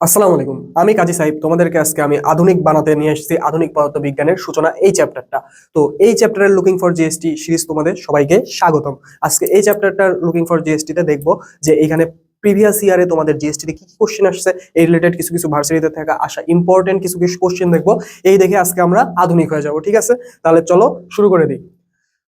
আসসালামু আলাইকুম। আমি কাজী সাহেব, তোমাদেরকে আজকে আমি আধুনিক বানাতে নিয়ে এসেছি আধুনিক পদার্থবিজ্ঞানের সূচনা এই চ্যাপ্টারটা। তো এই চ্যাপ্টারের লুকিং ফর জিএসটি সিরিজ তোমাদের সবাইকে স্বাগতম। আজকে এই চ্যাপ্টারটার লুকিং ফর জিএসটি তে দেখবো যে এইখানে প্রিভিয়াস ইয়ারে তোমাদের জিএসটি তে কি কি কোশ্চেন আসছে, এই রিলেটেড কিছু কিছু ভার্সিটিতে থাকা আসা ইম্পর্টেন্ট কিছু কিছু কোশ্চেন দেখবো। এই দেখে আজকে আমরা আধুনিক হয়ে যাব, ঠিক আছে? তাহলে চলো শুরু করে দিই।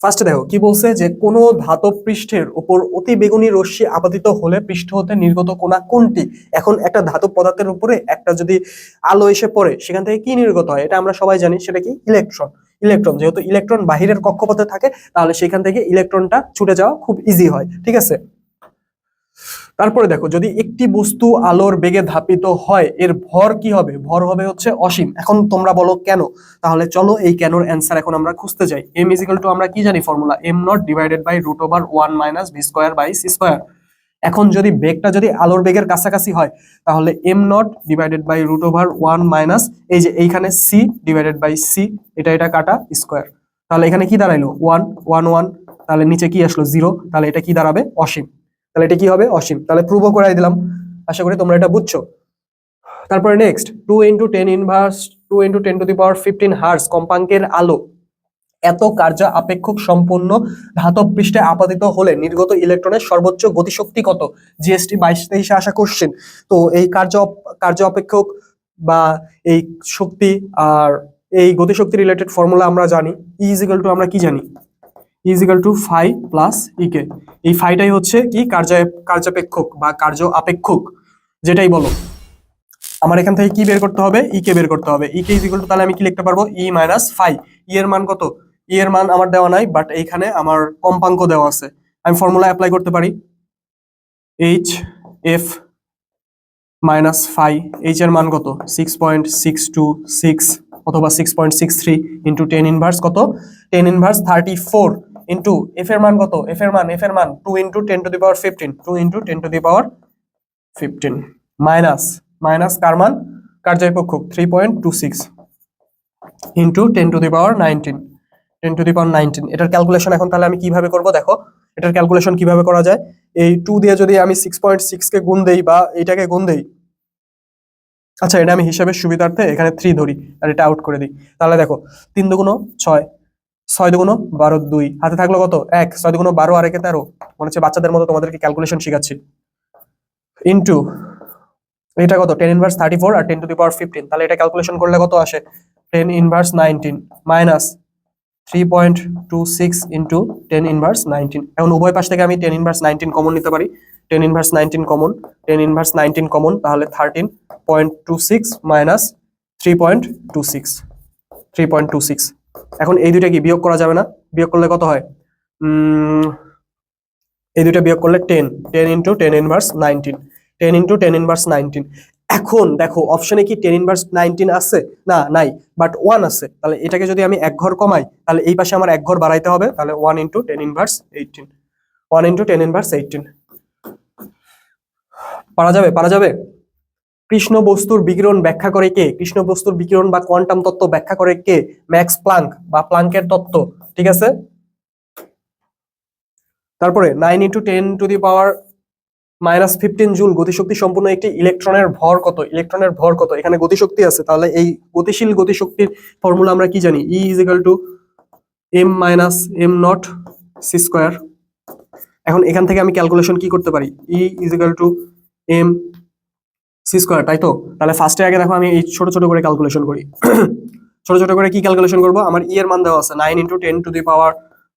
ফার্স্টে দেখো কি বলছে, যে কোন ধাতব পৃষ্ঠের উপর অতি বেগুনি রশ্মি আপতিত হলে পৃষ্ঠ হতে নির্গত কণা কোনটি? এখন একটা ধাতব পদার্থের উপরে একটা যদি আলো এসে পড়ে, সেখান থেকে কি নির্গত হয়? এটা আমরা সবাই জানি, সেটা কি? ইলেকট্রন। ইলেকট্রন, যেহেতু ইলেকট্রন বাহিরের কক্ষপথে থাকে, তাহলে সেখান থেকে ইলেকট্রনটা ছুটে যাওয়া খুব ইজি হয়, ঠিক আছে? তারপরে দেখো, যদি একটি বস্তু আলোর বেগে ধাপিত হয়, এর ভর কি হবে? ভর হবে হচ্ছে অসীম। এখন তোমরা বলো কেন? তাহলে চলো এই কেনর অ্যান্সার এখন আমরা খুঁজতে যাই। এম ইজ ইকুয়াল টু, আমরা কি জানি formula? M naught divided by root over 1 minus v square by c square. এখন যদি বেগটা যদি আলোর বেগের কাছাকাছি হয়, তাহলে M naught divided by root over 1 minus এই যে এইখানে সি ডিভাইডেড বাই সি, এটা কাটা স্কোয়ার। তাহলে এখানে কি দাঁড়াইলো? 1 1 1। তাহলে নিচে কি আসলো? 0। তাহলে এটা কি দাঁড়াবে? অসীম। তাহলে এটা কি হবে? অসীম। তাহলে প্রুভও করাই দিলাম। আশা করি তোমরা এটা বুঝছো। তারপরে next, 2 into 10 inverse 2 into 10 to the power 15 hertz কম্পাঙ্কের আলো এত কার্য আপেক্ষক সম্পন্ন ধাতব পৃষ্ঠে আপাতিত হলে নির্গত ইলেকট্রনের সর্বোচ্চ গতিশক্তি কত? জিএসটি 22-23 আসা কোশ্চেন। তো এই কার্য অপেক্ষক বা এই শক্তি আর এই গতিশক্তি রিলেটেড ফর্মুলা আমরা জানি। ই ইজ ইকুয়াল টু, আমরা কি জানি? Is equal to phi plus EK. এই ফাইটাই হচ্ছে কি? কার্যাপেক্ষক বা কার্য আপেক্ষক, যেটাই বলো। আমার এখান থেকে কি বের করতে হবে? ই কে বের করতে হবে। ই কে ইজ ইকুয়াল টু, তাহলে আমি কি লিখতে পারবো? ই মাইনাস ফাই। ই এর মান কত? ই এর মান আমার দেওয়া নাই, বাট এইখানে আমার কম্পাঙ্ক দেওয়া আছে। আমি ফর্মুলা অ্যাপ্লাই করতে পারি। H f minus phi, h এর মান কত? 6.626 অথবা 6.63 ইন্টু 10 ইনভার্স কত? 10 ইনভার্স 34 ইন্টু এফ এর মান কত? এফ এর মান 2 into 10 to the power 15, 2 into 10 to the power 15 minus কার মান? কার্যাপেক্ষক 3.26 into 10 to the power 19, 10 to the power 19। এটার ক্যালকুলেশন এখন তাহলে আমি কিভাবে করব? দেখো এটার ক্যালকুলেশন কিভাবে করা যায়। এই 2 দিয়ে যদি আমি 6.6 কে গুণ দেই বা এটাকে গুণ দেই, আচ্ছা এটা আমি হিসাবের সুবিধার্থে এখানে 3 ধরি আর এটা আউট করে দিই। তাহলে দেখো 3 দুগুণ 6, 6 দুগুণ 12, 2 হাতে থাকলো কত? 1। 6 দুগুণ 12 আর 1 13। মনে হচ্ছে বাচ্চাদের মতো তোমাদেরকে ক্যালকুলেশন শেখাচ্ছি। ইনটু এটা কত? 10 inverse 34 R 10 to the power 15। তাহলে এটা ক্যালকুলেশন করলে কত আসে? 10 ইনভার্স 19 মাইনাস 3.26 ইন্টু 10 ইনভার্স 19। এখন উভয় পাশ থেকে আমি 10 ইনভার্স 19 কমন নিতে পারি। 10 ইনভার্স 19 কমন, 10 ইনভার্স 19 কমন, তাহলে 13.26 মাইনাস 3.26। এখন এই দুইটা কি বিয়োগ করা যাবে না? বিয়োগ করলে কত হয়? এই দুইটা বিয়োগ করলে 10 ইন্টু 10 ইনভার্স 19, 10 ইন্টু 10 ইনভার্স 19। এখন দেখো অপশনে কি 10 ইনভার্স 19 আছে? না, নাই, বাট 1 আছে। তাহলে এটাকে যদি আমি এক ঘর কমাই, তাহলে এই পাশে আমার এক ঘর বাড়াইতে হবে। তাহলে 1 ইন্টু 10 ইনভার্স 18, 1 ইন্টু 10 ইনভার্স 18। পারা যাবে। কৃষ্ণ বস্তুর বিকিরণ ব্যাখ্যা করে কে? কৃষ্ণ বস্তুর বিকিরণ বা কোয়ান্টাম তত্ত্ব ব্যাখ্যা করে কে? ম্যাক্স প্লাঙ্ক বা প্লাঙ্কের তত্ত্ব, ঠিক আছে? তারপরে 9 into 10 to the power minus 15 joule গতিশক্তি সম্পূর্ণ একটি ইলেকট্রনের ভর কত? ইলেকট্রনের ভর কত? এখানে গতিশক্তি আছে, তাহলে এই গতিশীল গতিশক্তির ফর্মুলা আমরা কি জানি? E is equal to M minus M naught C square. এখন এখান থেকে আমি ক্যালকুলেশন কি করতে পারি? E is equal to M C square, তাই তো? তাহলে ফার্স্টে আগে দেখো আমি এই ছোট ছোট করে ক্যালকুলেশন করি। ছোট ছোট করে কি ক্যালকুলেশন করবো? আমার ই এর মান দেওয়া আছে 9 into 10 to the power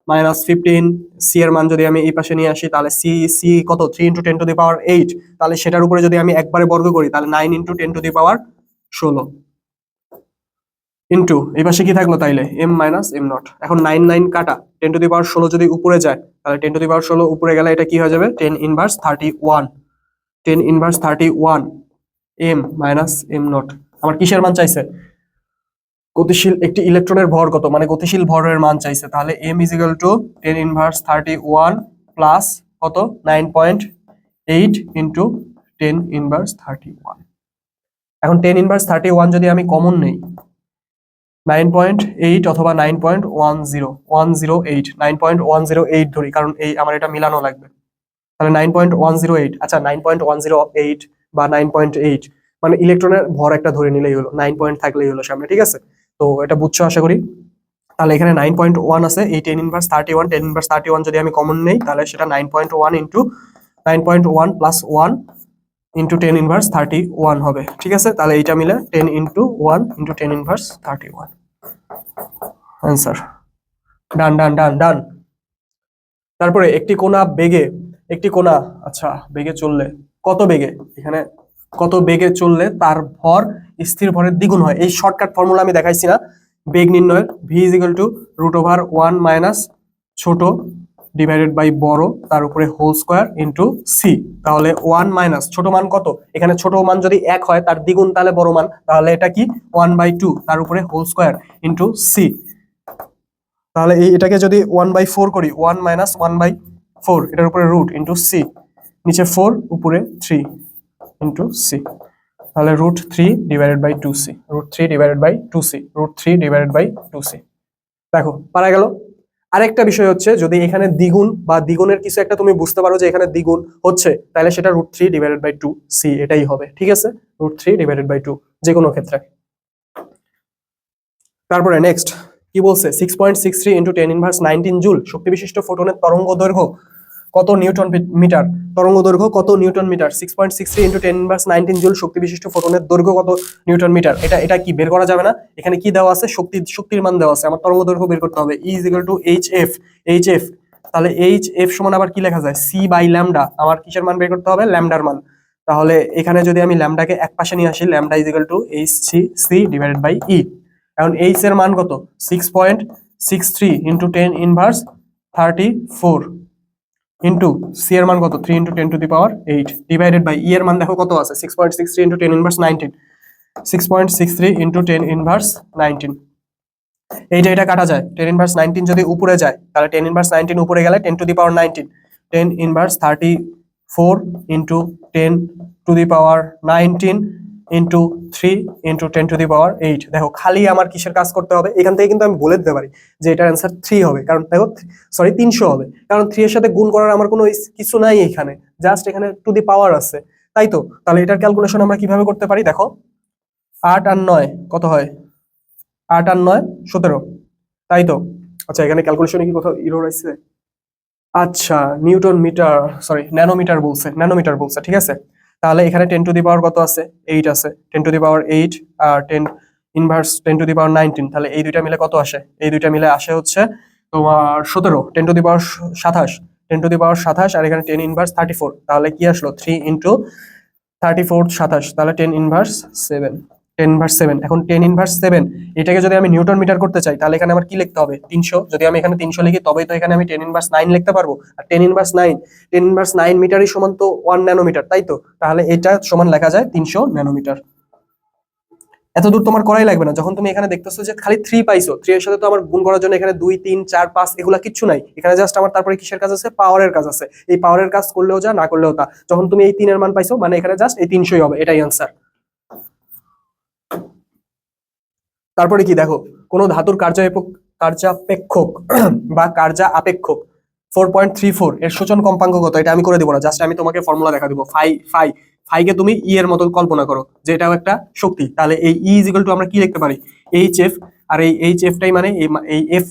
minus 15। C এর মান যদি আমি এই পাশে নিয়ে আসি, তাহলে সি কত? 3 ইন্টু 10 টু দি পাওয়ার 8। তাহলে সেটার উপরে যদি আমি একবারে বর্গ করি, তাহলে 9 into 10 to the power 16 into এই পাশে কি থাকলো? তাইলে এম মাইনাস এম নট। এখন 9 9 কাটা, 10 টু দি পাওয়ার 16 যদি উপরে যায়, তাহলে 10 টু দি পাওয়ার 16 উপরে গেলে এটা কি হয়ে যাবে? 10 inverse 31, 10 inverse 31 m minus M naught. আমার কিসের মান চাইছে? গতিশীল একটি ইলেকট্রনের ভর কত, মানে গতিশীল ভরের মান চাইছে। তাহলে m is equal two 10 inverse 31 plus কত? 9.8 ইন্টু 10 ইনভার্স 31। এখন 10 ইনভার্স 31 যদি আমি কমন নেই, 9.8 অথবা 9.10 9.108 ধরি, কারণ এই আমার এটা মিলানো লাগবে। তাহলে 9.108, আচ্ছা 9.108 বা 9.8 মানে ইলেকট্রনের ভর একটা ধরে নিলেই হলো, 9 পয়েন্ট থাকলেই হলো সামনে, ঠিক আছে? তো এটা বুঝছো আশা করি। তাহলে এখানে 9.1 আছে, এই 10 ইনভার্স 31 যদি আমি কমন নেই তাহলে সেটা 9.1 ইন্টু 9.1 প্লাস 1 ইন্টু 10 ইনভার্স 31 হবে, ঠিক আছে? তাহলে এইটা মিলে 10 ইন্টু 1 ইন্টু 10 ইনভার্স 31 অ্যান্সার। ডান ডান ডান ডান। তারপরে একটি কোণা, আচ্ছা বেগে চললে কত বেগে, এখানে কত বেগে চললে তার ভর স্থির ভরের দ্বিগুণ হয়। এই শর্টকাট ফর্মুলা আমি দেখাইছি না বেগ নির্ণয়ের, V is equal two √1 minus ছোট ডিভাইডেড বাই বড় তার উপরে হোল স্কোয়ার ইন্টু সি। তাহলে 1 মাইনাস ছোট মান কত, এখানে ছোট মান যদি 1 হয় তার দ্বিগুণ তাহলে বড় মান, তাহলে এটা কি 1/2 তার উপরে হোল স্কোয়ার ইন্টু সি। তাহলে এটাকে যদি 1/4 করি, 1 মাইনাস 1/4 এটার উপরে রুট ইন্টু সি, নিচে 4 উপরে 3 ইন্টু সি, তাহলে √3/2c, √3/2c দেখো পারা গেল। আরেকটা বিষয় হচ্ছে যদি এখানে দ্বিগুণ বা দ্বিগুণের কিছু একটা তুমি বুঝতে পারো যে এখানে দ্বিগুণ হচ্ছে, তাহলে সেটা √3/2c এটাই হবে, ঠিক আছে? √3/2 যে কোনো ক্ষেত্রে। তারপরে নেক্সট কি বলছে, 6.63 ইন্টু 10 ইনভার্স 19 জুল শক্তি বিশিষ্ট ফোটনের তরঙ্গ দৈর্ঘ্য কত নিউটন মিটার, তরঙ্গ দৈর্ঘ্য কত newton metre. 6.63 into 10 inverse 19 joule শক্তি বিশিষ্ট ফোটনের দৈর্ঘ্য কত নিউটন মিটার। এটা কি বের করা যাবে না, এখানে কি দেওয়া আছে, শক্তির মান দেওয়া আছে, আমার তরঙ্গ দৈর্ঘ্য বের করতে হবে। E is equal to H F, তাহলে এইচ এফ সমান আবার কি লেখা যায়, সি বাই ল্যামডা, আমার কিসের মান বের করতে হবে, ল্যামডার মান। তাহলে এখানে যদি আমি ল্যামডাকে এক পাশে নিয়ে আসি, lambda is equal to H divided by E. এখন এইচ এর মান কত, 6.63 ইন্টু 10 ইনভার্স 34 ইন্টু সি এর মান কত, 3 ইন্টু 10⁸ ডিভাইডেড বাই ই এর মান দেখো কত আছে, 6.63 ইন্টু 10 ইনভার্স 19, 6.63 ইন্টু 10 ইনভার্স 19। এটা কাটা যায়, 10 ইনভার্স 19 যদি উপরে যায় তাহলে 10 ইনভার্স 19 উপরে গেলে 10⁻19, 10 ইনভার্স 34 ইন্টু 10⁻19 ইন্টু 3 ইন্টু 10⁸ দেখো খালি আমার কিসের কাজ করতে হবে, এখান থেকে কিন্তু আমি বলে দিতে পারি যে এটার অ্যান্সার 3 হবে, কারণ দেখো সরি 300 হবে, কারণ 3 এর সাথে গুণ করার আমার কোনো কিছু নাই এখানে, জাস্ট এখানে টু দি পাওয়ার আছে, তাই তো? তাহলে এটার ক্যালকুলেশন আমরা কিভাবে করতে পারি, দেখো 8 আর 9 কত হয়, 8 আর 9 17, তাই তো? আচ্ছা এখানে ক্যালকুলেশনে কি কোথাও এরর আছে, আচ্ছা নিউটন মিটার সরি ন্যানোমিটার বলছে, ঠিক আছে? তাহলে এখানে 10 কত আছে, 8 আছে, 10⁸ আর 10 ইনভার্স 10⁻19, তাহলে এই দুইটা মিলে কত আসে, এই দুইটা মিলে আসে হচ্ছে তোমার 17, 10⁻27, 10⁻27 আর এখানে 10 ইনভার্স 34, তাহলে কি আসলো 3 ইন্টু 34 27, তাহলে 10 ইনভার্স 7 এখন 10 ইনভার্স 7 এটাকে যদি আমি নিউটন মিটার করতে চাই তাহলে এখানে আমার কি লিখতে হবে, 300। যদি আমি এখানে 300 লিখি তবেই তো এখানে আমি 10 ইনভার্স 9 লিখতে পারবো, আর 10 ইনভার্স 9 মিটারই সমান তো 1 ন্যানোমিটার, তাই তো? তাহলে এটা সমান লেখা যায় 300 ন্যানোমিটার। এত দূর তোমার করাই লাগবে না, যখন তুমি এখানে দেখতেছো যে খালি 3 পাইছো, 3 এর সাথে তো আমার গুণ করার জন্য এখানে 2 3 4 5 এগুলা কিচ্ছু নাই, এখানে জাস্ট আমার তারপরে কিসের কাজ আছে, পাওয়ারের কাজ আছে। এই পাওয়ারের কাজ করলেও যা না করলেও তা, যখন তুমি এই 3 এর মান পাইছো মানে এখানে জাস্ট এই 300ই হবে, এটাই आंसर। তারপরে কি দেখো, কোন ধাতুর কার্যাপেক্ষক বা কার্যা আপেক্ষক 4.34 এর সূচন কম্পাঙ্ক কত, এটা আমি করে দিব না, জাস্ট আমি তোমাকে ফর্মুলা দেখা দিব। ফাই কে তুমি ই এর মতো কল্পনা করো যে এটাও একটা শক্তি, তাহলে এই ই ইজ ইকুয়াল টু আমরা কি লিখতে পারি, এইচ এফ, আর এই এইচ এফটাই মানে এই এফ,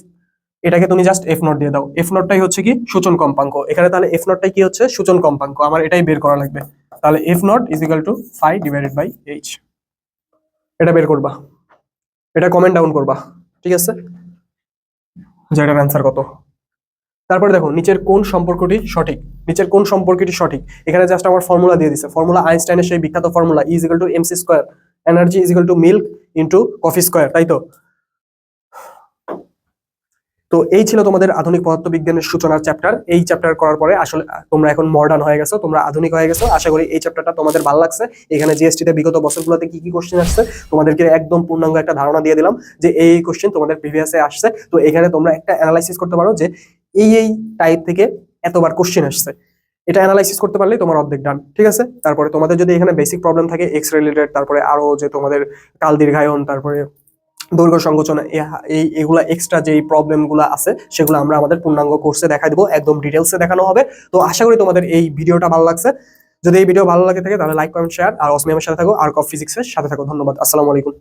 এটাকে তুমি জাস্ট এফ নট দিয়ে দাও, এফ নটটাই হচ্ছে কি সূচন কম্পাঙ্ক এখানে, তাহলে এফ নটটাই কি হচ্ছে সূচন কম্পাঙ্ক, আমার এটাই বের করা লাগবে। তাহলে f naught is equal to phi divided by h, এটা বের করবা, এটা কমেন্ট ডাউন করবা, ঠিক আছে, যে এটার অ্যান্সার কত। তারপরে দেখো নিচের কোন সম্পর্কটি সঠিক, এখানে জাস্ট আমার ফর্মুলা দিয়ে দিছে, ফর্মুলা আইনস্টাইনের সেই বিখ্যাত formula E is equal two mc square, energy is equal two milk into coffee square, তাই তো? তো এই ছিল তোমাদের আধুনিক পদার্থবিজ্ঞানের সূচনার চ্যাপ্টার। এই চ্যাপ্টার করার পরে আসলে তোমরা এখন মডার্ন হয়ে গেছো, তোমরা আধুনিক হয়ে গেছো। আশা করি এই চ্যাপ্টারটা তোমাদের ভালো লাগছে। এখানে জিএসটি তে বিগত বছরগুলোতে কি কি কোশ্চেন আসছে তোমাদেরকে একদম পূর্ণাঙ্গ একটা ধারণা দিয়ে দিলাম যে এই কোশ্চেন তোমাদের প্রিভিয়াসে আসছে। তো এখানে তোমরা একটা অ্যানালাইসিস করতে পারো যে এই টাইপ থেকে এতবার কোশ্চেন আসছে, এটা অ্যানালাইসিস করতে পারলেই তোমার অর্ধেক ডান, ঠিক আছে? তারপরে তোমাদের যদি এখানে বেসিক প্রবলেম থাকে এক্স রিলেটেড, তারপরে আরো যে তোমাদের কাল দীর্ঘায়ন, তারপরে দৈর্ঘ্য সংকোচন, এগুলা এক্সট্রা যে প্রবলেম গুলা আছে সেগুলো আমরা আমাদের পূর্ণাঙ্গ কোর্সে দেখাই দেবো, একদম ডিটেলসে দেখানো হবে। তো আশা করি তোমাদের এই ভিডিওটা ভালো লাগছে। যদি এই ভিডিও ভালো লাগে থাকে তাহলে লাইক কমেন্ট শেয়ার আর অসমিয়ামের সাথে থাকো আর কফ ফিজিক্সের সাথে থাকো। ধন্যবাদ। আসসালামু আলাইকুম।